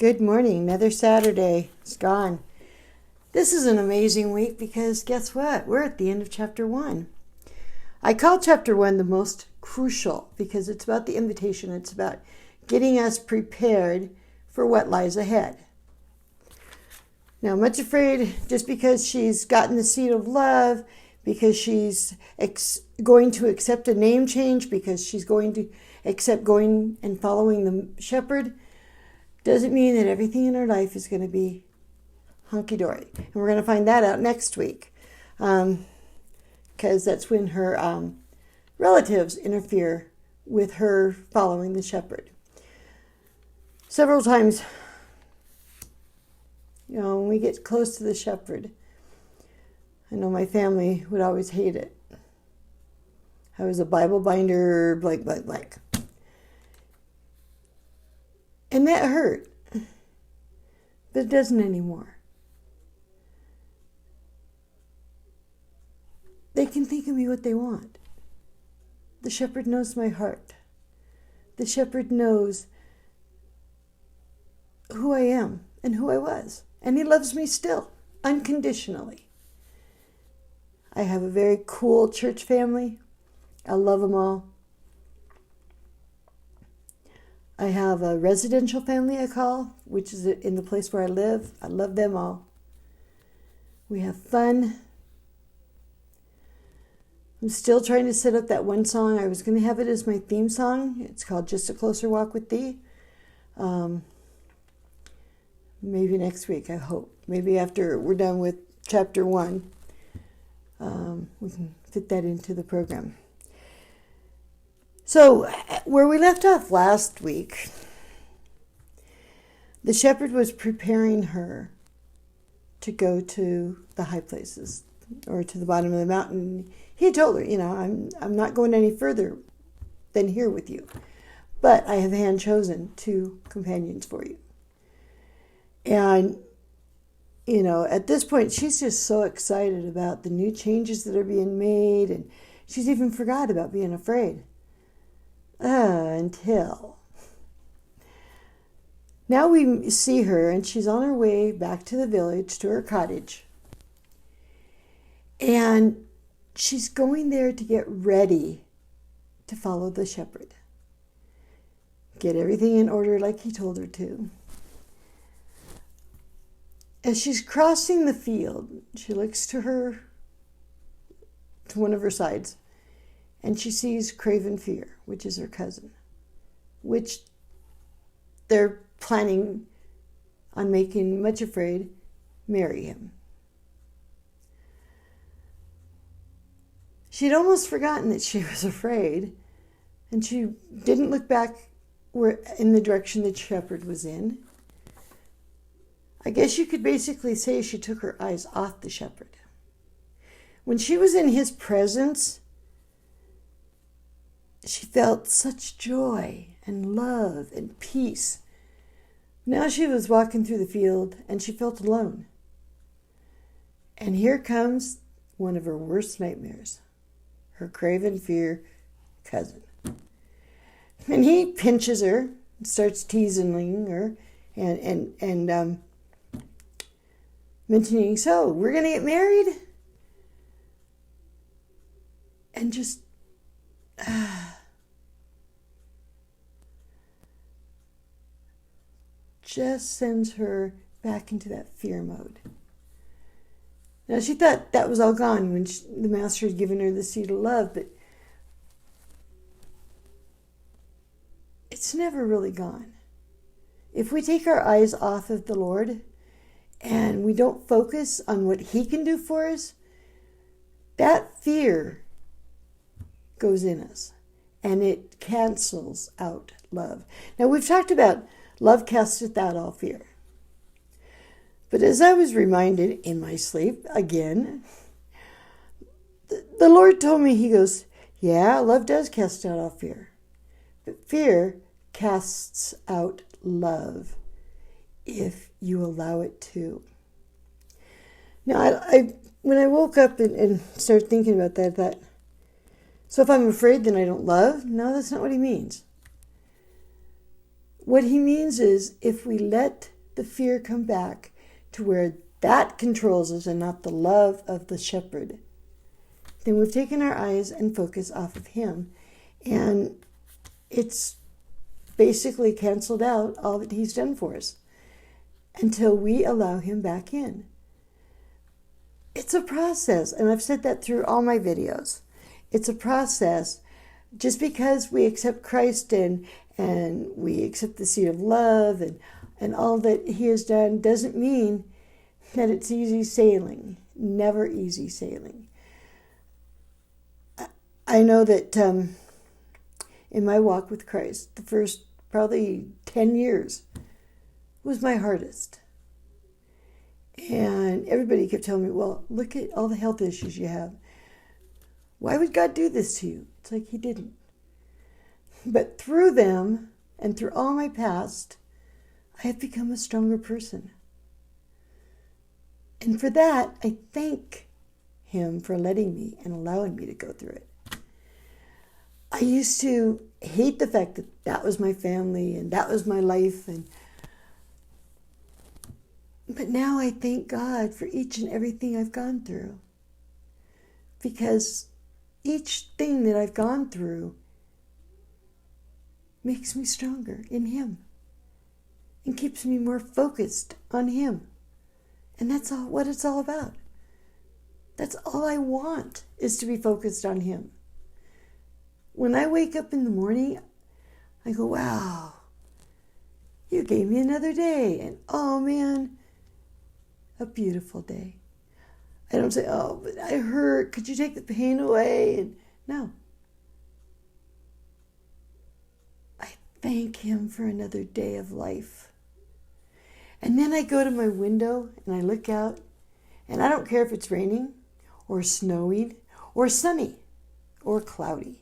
Good morning. Another Saturday. It's gone. This is an amazing week because guess what? We're at the end of chapter 1. I call chapter 1 the most crucial because it's about the invitation. It's about getting us prepared for what lies ahead. Now, much afraid just because she's gotten the seed of love, because she's going to accept a name change, because she's going to accept going and following the shepherd, doesn't mean that everything in her life is going to be hunky-dory. And we're going to find that out next week because that's when her relatives interfere with her following the shepherd. Several times, when we get close to the shepherd, I know my family would always hate it. I was a Bible binder, blank. And that hurt. But it doesn't anymore. They can think of me what they want. The shepherd knows my heart. The shepherd knows who I am and who I was. And he loves me still, unconditionally. I have a very cool church family. I love them all. I have a residential family I call, which is in the place where I live. I love them all. We have fun. I'm still trying to set up that one song. I was going to have it as my theme song. It's called Just a Closer Walk with Thee. Maybe next week, I hope. Maybe after we're done with chapter 1, we can fit that into the program. So, where we left off last week, the shepherd was preparing her to go to the high places or to the bottom of the mountain. He told her, I'm not going any further than here with you, but I have hand chosen 2 companions for you. And, at this point, she's just so excited about the new changes that are being made, and she's even forgot about being afraid. Until now we see her, and she's on her way back to the village, to her cottage. And she's going there to get ready to follow the shepherd. Get everything in order like he told her to. As she's crossing the field, she looks to one of her sides, and she sees Craven Fear, which is her cousin, which they're planning on making, much afraid, marry him. She'd almost forgotten that she was afraid, and she didn't look back in the direction the shepherd was in. I guess you could basically say she took her eyes off the shepherd. When she was in his presence, she felt such joy and love and peace. Now she was walking through the field and she felt alone. And here comes one of her worst nightmares, her Craven Fear cousin. And he pinches her, starts teasing her, and mentioning, so we're going to get married? And just sends her back into that fear mode. Now, she thought that was all gone when the master had given her the seed of love, but it's never really gone. If we take our eyes off of the Lord and we don't focus on what he can do for us, that fear goes in us and it cancels out love. Now, we've talked about love casteth out all fear. But as I was reminded in my sleep again, the Lord told me, he goes, yeah, love does cast out all fear. But fear casts out love if you allow it to. Now, when I woke up and started thinking about that, I thought, so if I'm afraid, then I don't love? No, that's not what he means. What he means is if we let the fear come back to where that controls us and not the love of the shepherd, then we've taken our eyes and focus off of him. And it's basically canceled out all that he's done for us until we allow him back in. It's a process, and I've said that through all my videos. It's a process. Just because we accept Christ and we accept the seed of love and all that he has done doesn't mean that it's easy sailing. Never easy sailing. I know that in my walk with Christ, the first probably 10 years was my hardest. And everybody kept telling me, well, look at all the health issues you have. Why would God do this to you? It's like he didn't. But through them and through all my past, I have become a stronger person. And for that, I thank him for letting me and allowing me to go through it. I used to hate the fact that that was my family and that was my life. But now I thank God for each and everything I've gone through. Because each thing that I've gone through makes me stronger in him and keeps me more focused on him. And that's all what it's all about. That's all I want, is to be focused on him. When I wake up in the morning, I go, wow, you gave me another day. And oh man, a beautiful day. I don't say, oh, but I hurt. Could you take the pain away? And no. I thank him for another day of life. And then I go to my window and I look out, and I don't care if it's raining or snowing or sunny or cloudy.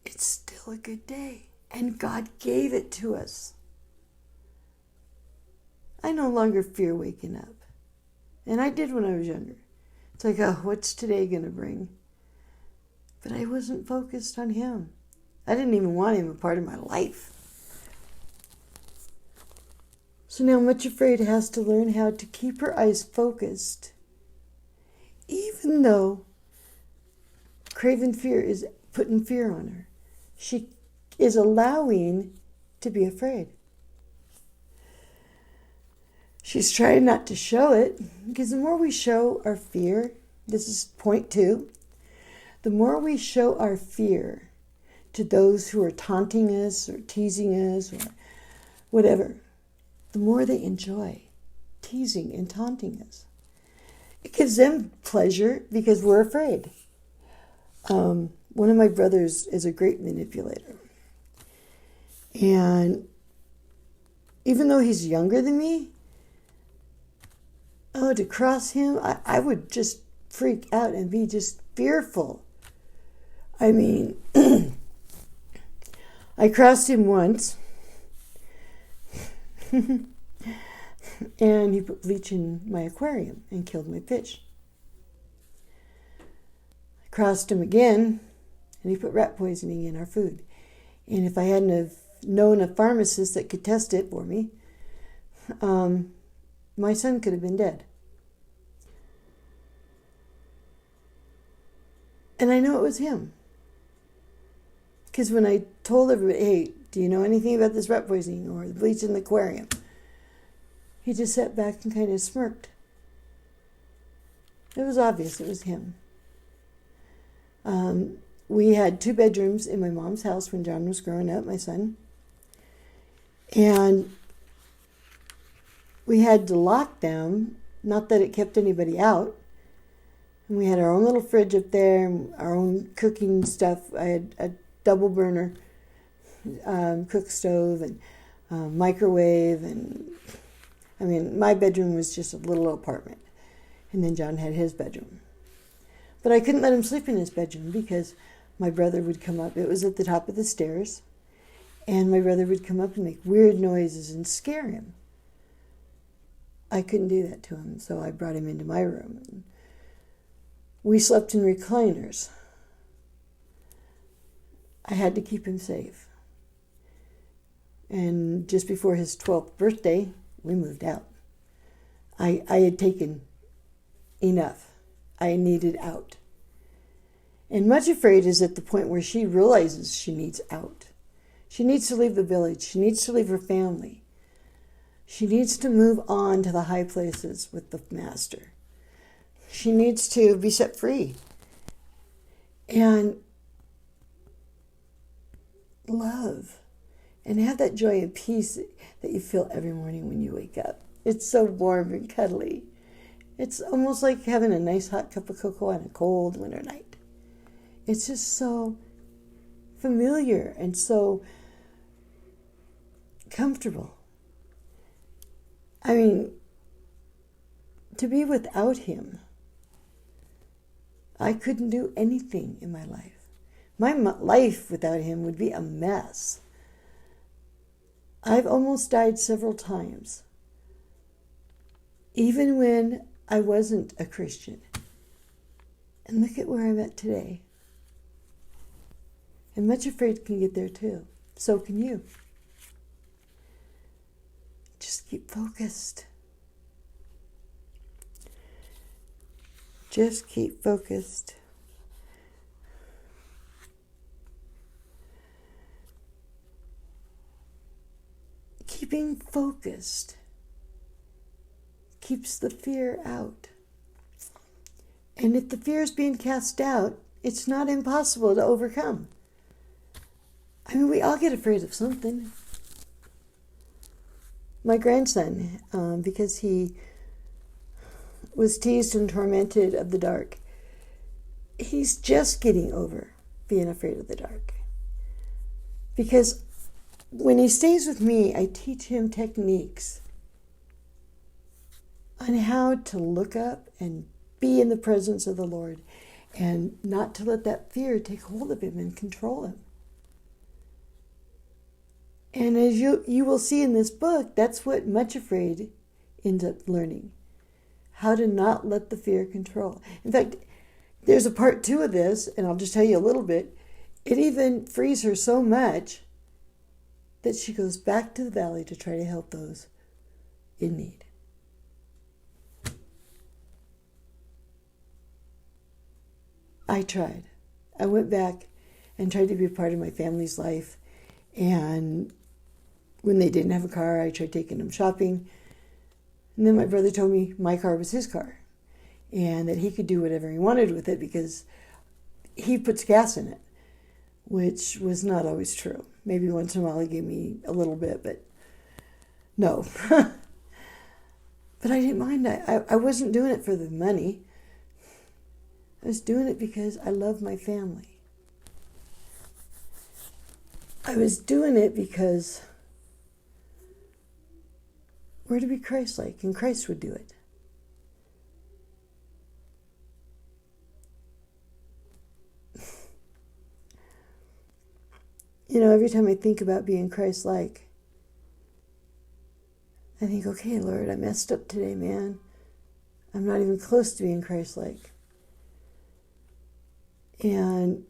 It's still a good day, and God gave it to us. I no longer fear waking up. And I did when I was younger. It's like, oh, what's today going to bring? But I wasn't focused on him. I didn't even want him a part of my life. So now Much Afraid has to learn how to keep her eyes focused, even though Craven Fear is putting fear on her. She is allowing to be afraid. She's trying not to show it, because the more we show our fear, this is point 2, the more we show our fear to those who are taunting us or teasing us or whatever, the more they enjoy teasing and taunting us. It gives them pleasure because we're afraid. One of my brothers is a great manipulator. And even though he's younger than me, to cross him, I would just freak out and be just fearful. I mean, I crossed him once, and he put bleach in my aquarium and killed my fish. I crossed him again, and he put rat poisoning in our food. And if I hadn't have known a pharmacist that could test it for me, my son could have been dead. And I know it was him. Because when I told everybody, hey, do you know anything about this rat poisoning or the bleach in the aquarium? He just sat back and kind of smirked. It was obvious it was him. We had 2 bedrooms in my mom's house when John was growing up, my son. And we had to lock them, not that it kept anybody out. And we had our own little fridge up there, and our own cooking stuff. I had a double burner cook stove and microwave, and I mean, my bedroom was just a little apartment. And then John had his bedroom. But I couldn't let him sleep in his bedroom because my brother would come up. It was at the top of the stairs. And my brother would come up and make weird noises and scare him. I couldn't do that to him, so I brought him into my room. We slept in recliners. I had to keep him safe. And just before his 12th birthday, we moved out. I had taken enough. I needed out. And Much Afraid is at the point where she realizes she needs out. She needs to leave the village. She needs to leave her family. She needs to move on to the high places with the Master. She needs to be set free and love and have that joy and peace that you feel every morning when you wake up. It's so warm and cuddly. It's almost like having a nice hot cup of cocoa on a cold winter night. It's just so familiar and so comfortable. I mean, to be without him, I couldn't do anything in my life. My life without him would be a mess. I've almost died several times, even when I wasn't a Christian. And look at where I'm at today. And Much Afraid can get there too. So can you. Just keep focused. Just keep focused. Keeping focused keeps the fear out. And if the fear is being cast out, it's not impossible to overcome. I mean, we all get afraid of something. My grandson, because he was teased and tormented of the dark, he's just getting over being afraid of the dark. Because when he stays with me, I teach him techniques on how to look up and be in the presence of the Lord and not to let that fear take hold of him and control him. And as you will see in this book, that's what Much Afraid ends up learning. How to not let the fear control. In fact, there's a part 2 of this, and I'll just tell you a little bit. It even frees her so much that she goes back to the valley to try to help those in need. I tried. I went back and tried to be a part of my family's life. And when they didn't have a car, I tried taking them shopping. And then my brother told me my car was his car and that he could do whatever he wanted with it because he puts gas in it, which was not always true. Maybe once in a while he gave me a little bit, but no. But I didn't mind. I wasn't doing it for the money. I was doing it because I love my family. I was doing it because we're to be Christ-like, and Christ would do it. You know, every time I think about being Christ-like, I think, okay, Lord, I messed up today, man. I'm not even close to being Christ-like. And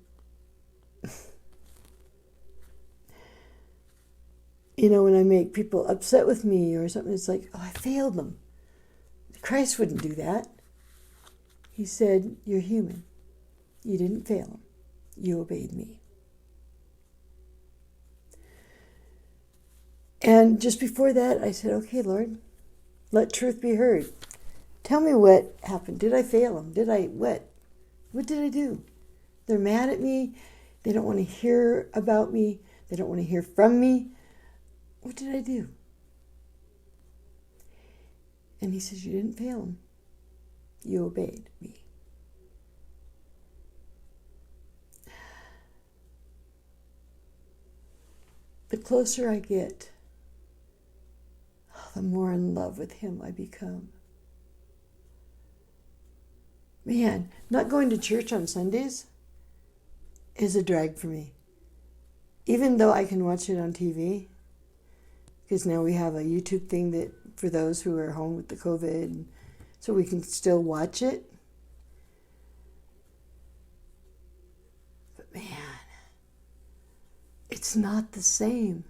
you know, when I make people upset with me or something, it's like, oh, I failed them. Christ wouldn't do that. He said, you're human. You didn't fail him. You obeyed me. And just before that, I said, okay, Lord, let truth be heard. Tell me what happened. Did I fail them? What? What did I do? They're mad at me. They don't want to hear about me. They don't want to hear from me. What did I do? And he says, you didn't fail him. You obeyed me. The closer I get, the more in love with him I become. Man, not going to church on Sundays is a drag for me. Even though I can watch it on TV, because now we have a YouTube thing that for those who are home with the COVID, so we can still watch it. But man, it's not the same.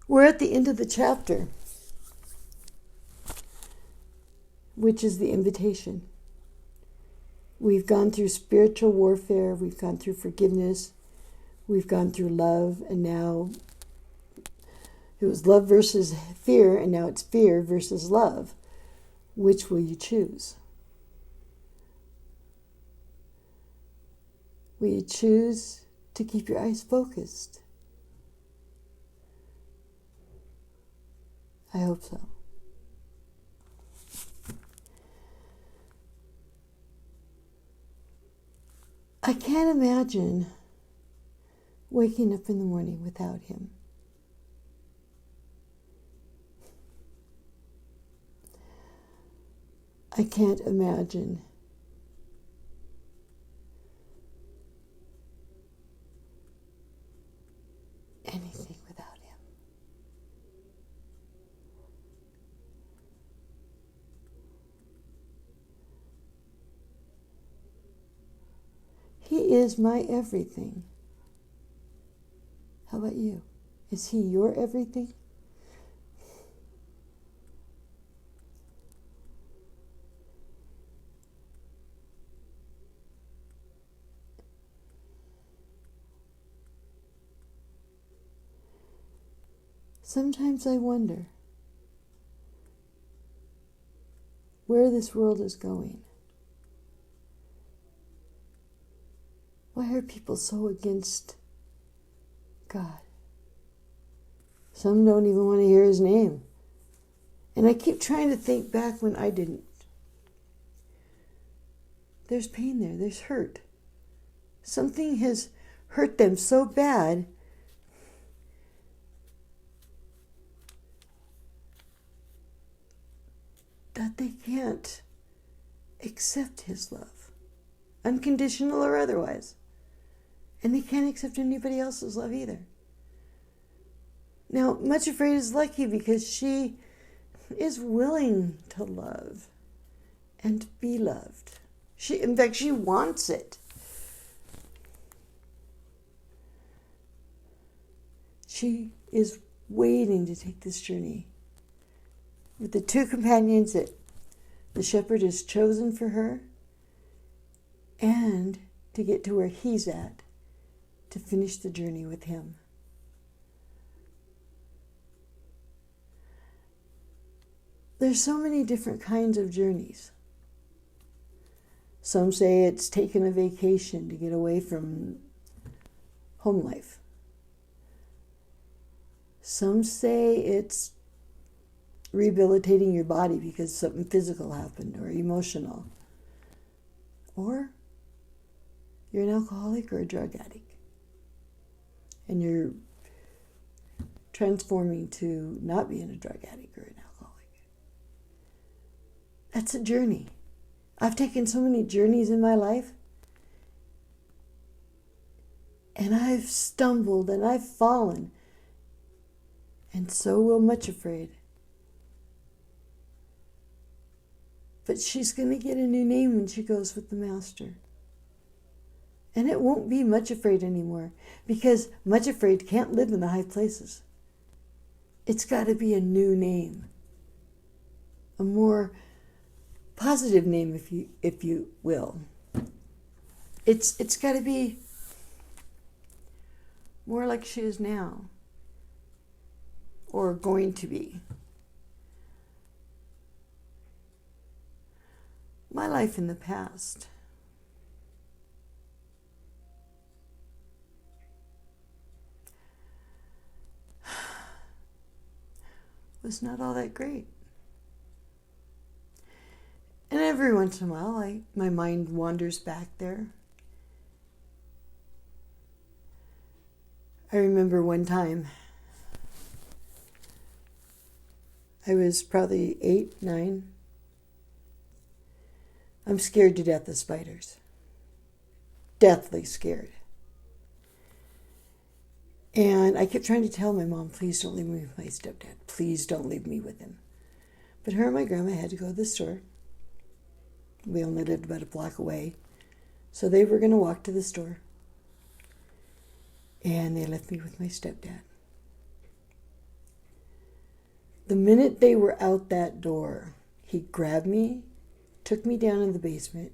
We're at the end of the chapter, which is the invitation. We've gone through spiritual warfare, we've gone through forgiveness, we've gone through love, and now it was love versus fear, and now it's fear versus love. Which will you choose? Will you choose to keep your eyes focused? I hope so. I can't imagine waking up in the morning without him. I can't imagine anything without him. He is my everything. How about you? Is he your everything? Sometimes I wonder where this world is going. Why are people so against God? Some don't even want to hear his name. And I keep trying to think back when I didn't. There's pain there, there's hurt. Something has hurt them so bad that they can't accept his love, unconditional or otherwise. And they can't accept anybody else's love either. Now, Much Afraid is lucky because she is willing to love and be loved. In fact, she wants it. She is waiting to take this journey with the two companions that the shepherd has chosen for her, and to get to where he's at, to finish the journey with him. There's so many different kinds of journeys. Some say it's taking a vacation to get away from home life. Some say it's rehabilitating your body because something physical happened or emotional. Or you're an alcoholic or a drug addict, and you're transforming to not being a drug addict or an alcoholic. That's a journey. I've taken so many journeys in my life, and I've stumbled and I've fallen, and so will Much Afraid. But she's going to get a new name when she goes with the Master. And it won't be Much Afraid anymore, because Much Afraid can't live in the high places. It's got to be a new name. A more positive name, if you will. It's got to be more like she is now, or going to be. My life in the past was not all that great. And every once in a while, my mind wanders back there. I remember one time, I was probably 8, 9. I'm scared to death of spiders. Deathly scared. And I kept trying to tell my mom, please don't leave me with my stepdad. Please don't leave me with him. But her and my grandma had to go to the store. We only lived about a block away. So they were going to walk to the store. And they left me with my stepdad. The minute they were out that door, he grabbed me, took me down in the basement,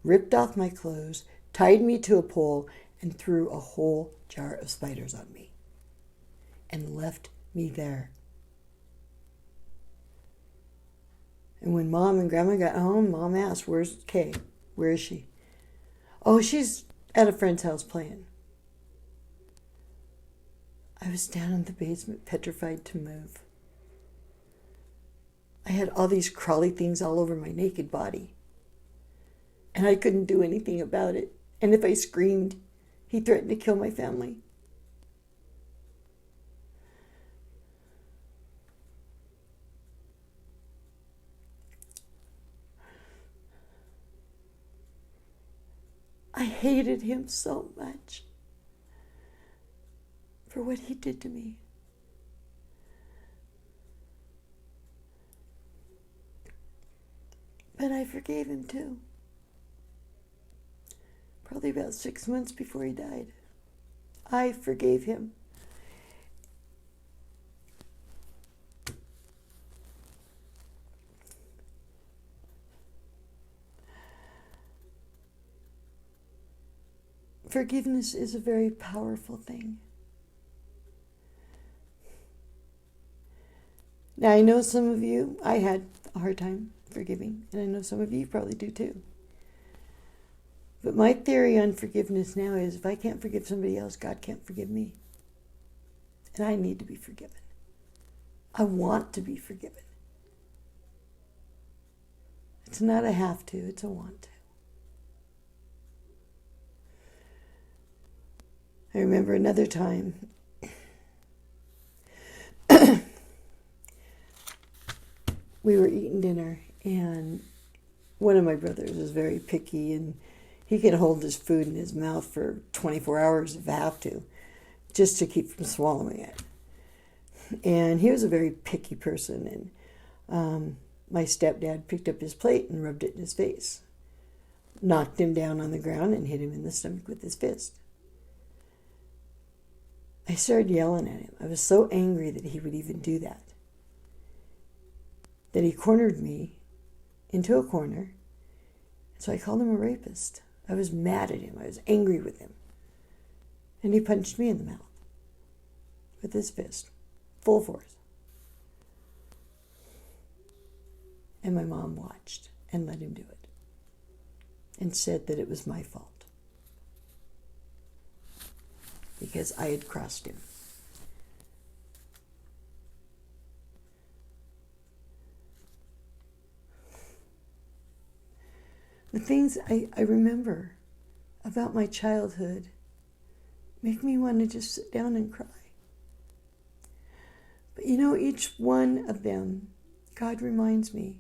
ripped off my clothes, tied me to a pole, and threw a whole jar of spiders on me and left me there. And when Mom and Grandma got home, Mom asked, "Where's Kay? Where is she?" "Oh, she's at a friend's house playing." I was down in the basement, petrified to move. I had all these crawly things all over my naked body, and I couldn't do anything about it. And if I screamed, he threatened to kill my family. I hated him so much for what he did to me. But I forgave him too. Probably about 6 months before he died. I forgave him. Forgiveness is a very powerful thing. Now, I know some of you, I had a hard time forgiving, and I know some of you probably do too. But my theory on forgiveness now is if I can't forgive somebody else, God can't forgive me. And I need to be forgiven. I want to be forgiven. It's not a have to, it's a want to. I remember another time we were eating dinner, and one of my brothers is very picky, and he can hold his food in his mouth for 24 hours if I have to, just to keep from swallowing it. And he was a very picky person, and my stepdad picked up his plate and rubbed it in his face, knocked him down on the ground, and hit him in the stomach with his fist. I started yelling at him. I was so angry that he would even do that he cornered me into a corner. So I called him a rapist. I was mad at him. I was angry with him. And he punched me in the mouth with his fist, full force. And my mom watched and let him do it and said that it was my fault because I had crossed him. The things I remember about my childhood make me want to just sit down and cry. But you know, each one of them, God reminds me,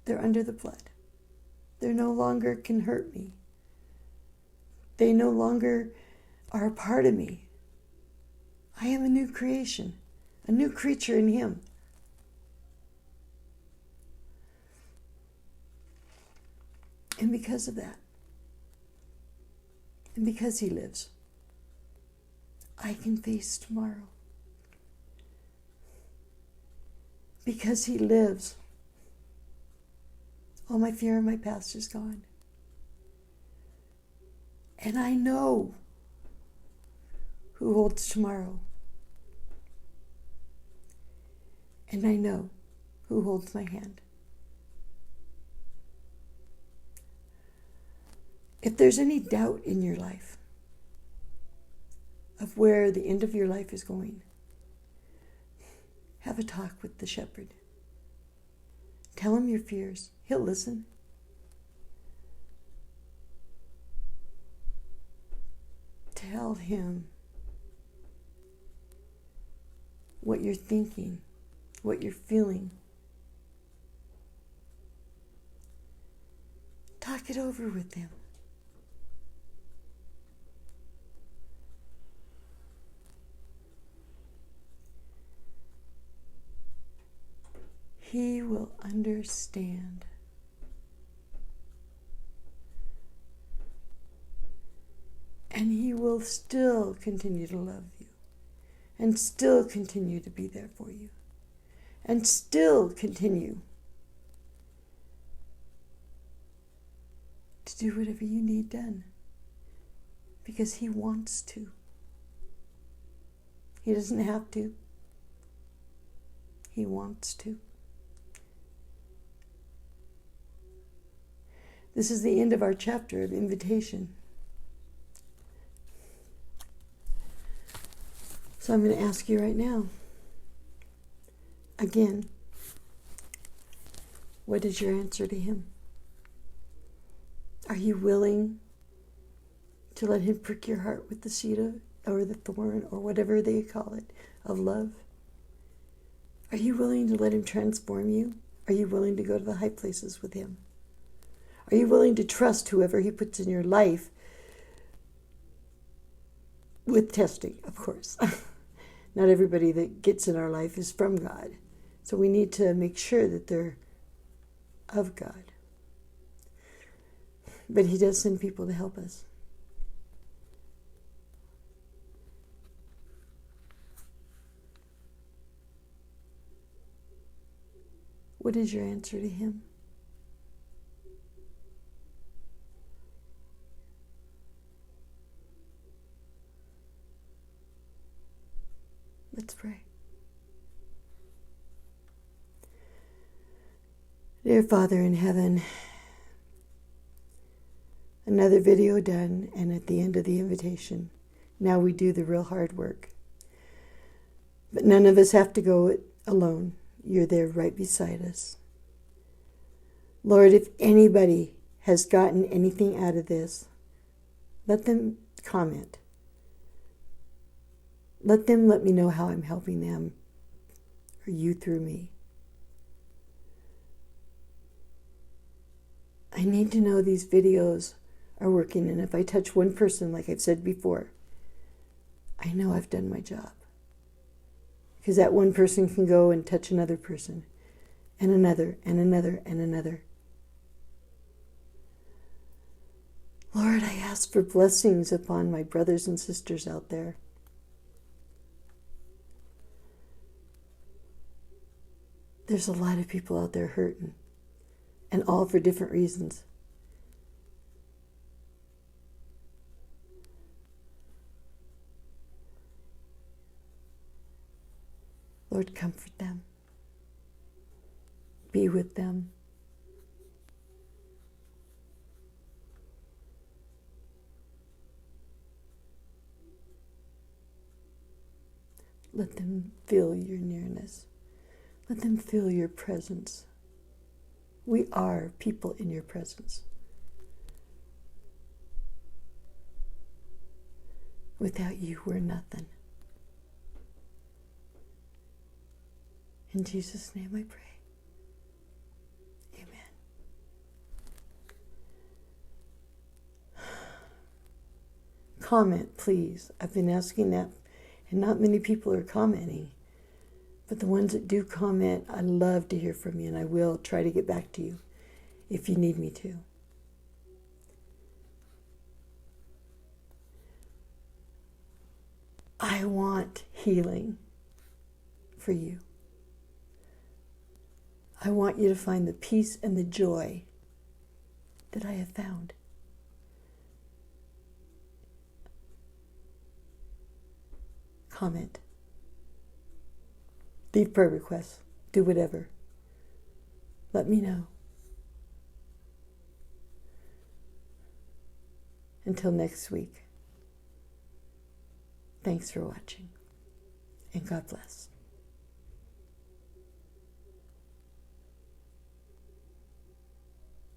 they're under the blood. They no longer can hurt me. They no longer are a part of me. I am a new creation, a new creature in Him. And because of that, and because He lives, I can face tomorrow. Because He lives, all my fear of my past is gone. And I know who holds tomorrow. And I know who holds my hand. If there's any doubt in your life of where the end of your life is going, have a talk with the shepherd. Tell him your fears. He'll listen. Tell him what you're thinking, what you're feeling. Talk it over with him. He will understand. And He will still continue to love you and still continue to be there for you and still continue to do whatever you need done, because He wants to. He doesn't have to. He wants to. This is the end of our chapter of invitation. So I'm going to ask you right now, again, what is your answer to Him? Are you willing to let Him prick your heart with the seed of, or the thorn, or whatever they call it, of love? Are you willing to let Him transform you? Are you willing to go to the high places with Him? Are you willing to trust whoever He puts in your life, with testing, of course? Not everybody that gets in our life is from God. So we need to make sure that they're of God. But He does send people to help us. What is your answer to Him? Let's pray. Dear Father in heaven, another video done, and at the end of the invitation, now we do the real hard work. But none of us have to go it alone. You're there right beside us. Lord, if anybody has gotten anything out of this, let them comment. Let them let me know how I'm helping them, or you through me. I need to know these videos are working, and if I touch one person, like I've said before, I know I've done my job. Because that one person can go and touch another person, and another, and another, and another. Lord, I ask for blessings upon my brothers and sisters out there. There's a lot of people out there hurting, and all for different reasons. Lord, comfort them. Be with them. Let them feel your nearness. Let them feel your presence. We are people in your presence. Without you, we're nothing. In Jesus' name I pray. Amen. Comment, please. I've been asking that, and not many people are commenting. But the ones that do comment, I love to hear from you, and I will try to get back to you if you need me to. I want healing for you. I want you to find the peace and the joy that I have found. Comment. Leave prayer requests. Do whatever. Let me know. Until next week. Thanks for watching. And God bless.